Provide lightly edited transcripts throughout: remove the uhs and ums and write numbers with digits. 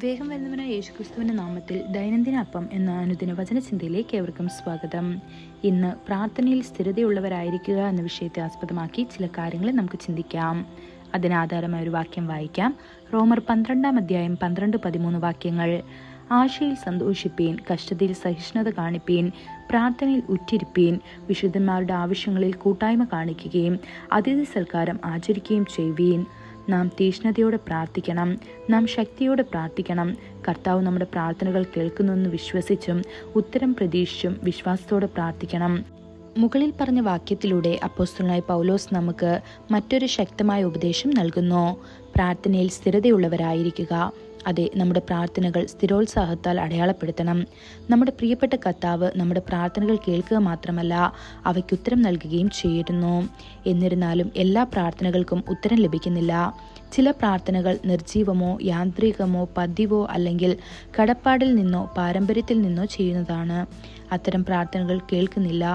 വേഗം വരുന്നവനായ യേശുക്രിസ്തുവിന്റെ നാമത്തിൽ ദൈനംദിന അപ്പം എന്ന അനുദിന വചനചിന്തയിലേക്ക് ഏവർക്കും സ്വാഗതം. ഇന്ന് പ്രാർത്ഥനയിൽ സ്ഥിരതയുള്ളവരായിരിക്കുക എന്ന വിഷയത്തെ ആസ്പദമാക്കി ചില കാര്യങ്ങൾ നമുക്ക് ചിന്തിക്കാം. അതിനാധാരമായ ഒരു വാക്യം വായിക്കാം. റോമർ 12 12-13 വാക്യങ്ങൾ. ആശയിൽ സന്തോഷിപ്പീൻ, കഷ്ടതയിൽ സഹിഷ്ണുത കാണിപ്പീൻ, പ്രാർത്ഥനയിൽ ഉറ്റിരിപ്പീൻ, വിശുദ്ധന്മാരുടെ ആവശ്യങ്ങളിൽ കൂട്ടായ്മ കാണിക്കുകയും അതിഥി സൽക്കാരം ആചരിക്കുകയും ചെയ്യുവീൻ. നാം തീഷ്ണതയോടെ പ്രാർത്ഥിക്കണം, നാം ശക്തിയോടെ പ്രാർത്ഥിക്കണം. കർത്താവ് നമ്മുടെ പ്രാർത്ഥനകൾ കേൾക്കുന്നുവെന്ന് വിശ്വസിച്ചും ഉത്തരം പ്രതീക്ഷിച്ചും വിശ്വാസത്തോടെ പ്രാർത്ഥിക്കണം. മുകളിൽ പറഞ്ഞ വാക്യത്തിലൂടെ അപ്പോസ്തലനായ പൗലോസ് നമുക്ക് മറ്റൊരു ശക്തമായ ഉപദേശം നൽകുന്നു. പ്രാർത്ഥനയിൽ സ്ഥിരതയുള്ളവരായിരിക്കുക. അതെ, നമ്മുടെ പ്രാർത്ഥനകൾ സ്ഥിരോത്സാഹത്താൽ അടയാളപ്പെടുത്തണം. നമ്മുടെ പ്രിയപ്പെട്ട കർത്താവ് നമ്മുടെ പ്രാർത്ഥനകൾ കേൾക്കുക മാത്രമല്ല, അവയ്ക്ക് ഉത്തരം നൽകുകയും ചെയ്യുന്നു. എന്നിരുന്നാലും എല്ലാ പ്രാർത്ഥനകൾക്കും ഉത്തരം ലഭിക്കുന്നില്ല. ചില പ്രാർത്ഥനകൾ നിർജീവമോ യാന്ത്രികമോ പതിവോ അല്ലെങ്കിൽ കടപ്പാടിൽ നിന്നോ പാരമ്പര്യത്തിൽ നിന്നോ ചെയ്യുന്നതാണ്. അത്തരം പ്രാർത്ഥനകൾ കേൾക്കുന്നില്ല.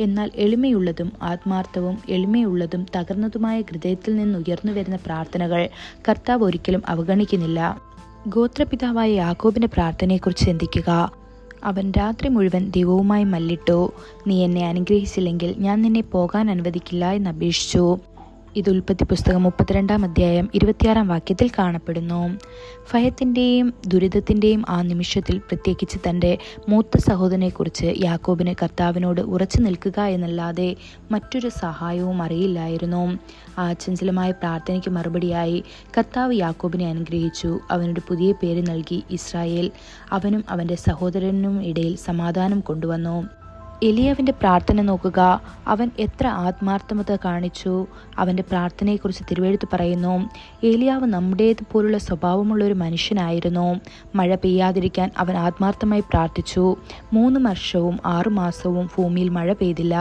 എന്നാൽ എളിമയുള്ളതും ആത്മാർത്ഥവും എളിമയുള്ളതും തകർന്നതുമായ ഹൃദയത്തിൽ നിന്ന് ഉയർന്നു വരുന്ന പ്രാർത്ഥനകൾ കർത്താവ് ഒരിക്കലും അവഗണിക്കുന്നില്ല. ഗോത്രപിതാവായ യാക്കോബിന്റെ പ്രാർത്ഥനയെക്കുറിച്ച് ചിന്തിക്കുക. അവൻ രാത്രി മുഴുവൻ ദൈവവുമായി മല്ലിട്ടു. നീ എന്നെ അനുഗ്രഹിച്ചില്ലെങ്കിൽ ഞാൻ നിന്നെ പോകാൻ അനുവദിക്കില്ല എന്ന് അപേക്ഷിച്ചു. ഇത് ഉൽപ്പത്തി പുസ്തകം 32 വാക്യത്തിൽ കാണപ്പെടുന്നു. ഭയത്തിൻ്റെയും ദുരിതത്തിൻ്റെയും ആ നിമിഷത്തിൽ പ്രത്യേകിച്ച് തൻ്റെ മൂത്ത സഹോദരനെക്കുറിച്ച് യാക്കോബിന് കർത്താവിനോട് ഉറച്ചു നിൽക്കുക എന്നല്ലാതെ മറ്റൊരു സഹായവും അറിയില്ലായിരുന്നു. ആ ചഞ്ചലമായ പ്രാർത്ഥനയ്ക്ക് മറുപടിയായി കർത്താവ് യാക്കോബിനെ അനുഗ്രഹിച്ചു. അവനൊരു പുതിയ പേര് നൽകി, ഇസ്രായേൽ. അവനും അവൻ്റെ സഹോദരനും ഇടയിൽ സമാധാനം കൊണ്ടുവന്നു. എലിയാവിൻ്റെ പ്രാർത്ഥന നോക്കുക. അവൻ എത്ര ആത്മാർത്ഥത കാണിച്ചു. അവൻ്റെ പ്രാർത്ഥനയെക്കുറിച്ച് തിരുവെഴുത്ത് പറയുന്നു, ഏലിയാവ് നമ്മുടേതുപോലുള്ള സ്വഭാവമുള്ള ഒരു മനുഷ്യനായിരുന്നു. മഴ പെയ്യാതിരിക്കാൻ അവൻ ആത്മാർത്ഥമായി പ്രാർത്ഥിച്ചു. 3 വർഷവും 6 മാസവും ഭൂമിയിൽ മഴ പെയ്തില്ല.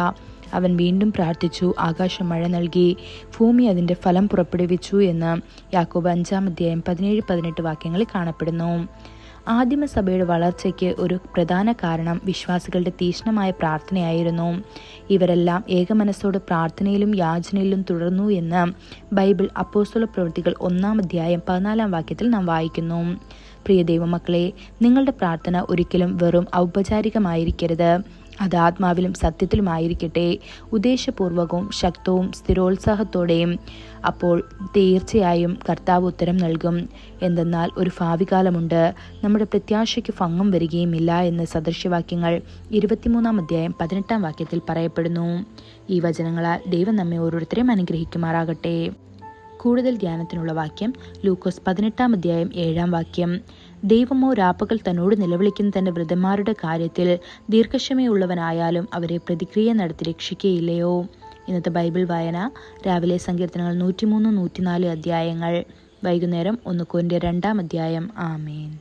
അവൻ വീണ്ടും പ്രാർത്ഥിച്ചു. ആകാശം മഴ നൽകി, ഭൂമി അതിൻ്റെ ഫലം പുറപ്പെടുവിച്ചു എന്ന് യാക്കോബ് 5:17-18 വാക്യങ്ങളിൽ കാണപ്പെടുന്നു. ആദിമസഭയുടെ വളർച്ചയ്ക്ക് ഒരു പ്രധാന കാരണം വിശ്വാസികളുടെ തീക്ഷ്ണമായ പ്രാർത്ഥനയായിരുന്നു. ഇവരെല്ലാം ഏകമനസ്സോട് പ്രാർത്ഥനയിലും യാചനയിലും തുടർന്നു എന്ന് ബൈബിൾ അപ്പോസ്തല പ്രവൃത്തികൾ 1-14 വാക്യത്തിൽ നാം വായിക്കുന്നു. പ്രിയ ദൈവമക്കളെ, നിങ്ങളുടെ പ്രാർത്ഥന ഒരിക്കലും വെറും ഔപചാരികമായിരിക്കരുത്. അത് ആത്മാവിലും സത്യത്തിലുമായിരിക്കട്ടെ, ഉദ്ദേശപൂർവകവും ശക്തവും സ്ഥിരോത്സാഹത്തോടെയും. അപ്പോൾ തീർച്ചയായും കർത്താവ് ഉത്തരം നൽകും. എന്തെന്നാൽ ഒരു ഭാവികാലമുണ്ട്, നമ്മുടെ പ്രത്യാശയ്ക്ക് ഭംഗം വരികയുമില്ല എന്ന് സദൃശ്യവാക്യങ്ങൾ 23 വാക്യത്തിൽ പറയപ്പെടുന്നു. ഈ വചനങ്ങളാൽ ദൈവം നമ്മെ ഓരോരുത്തരെയും അനുഗ്രഹിക്കുമാറാകട്ടെ. കൂടുതൽ ധ്യാനത്തിനുള്ള വാക്യം ലൂക്കോസ് 18 വാക്യം. ദൈവമോ രാപ്പകൽ തന്നോട് നിലവിളിക്കുന്ന തന്റെ വൃദ്ധന്മാരുടെ കാര്യത്തിൽ ദീർഘക്ഷമയുള്ളവനായാലും അവരെ പ്രതിക്രിയ നടത്തി രക്ഷിക്കുകയില്ലയോ? ഇന്നത്തെ ബൈബിൾ വായന: രാവിലെ സങ്കീർത്തനങ്ങൾ 103-104 അധ്യായങ്ങൾ, വൈകുന്നേരം 1 കൊരിന്ത്യർ 2 അധ്യായം. ആമേൻ.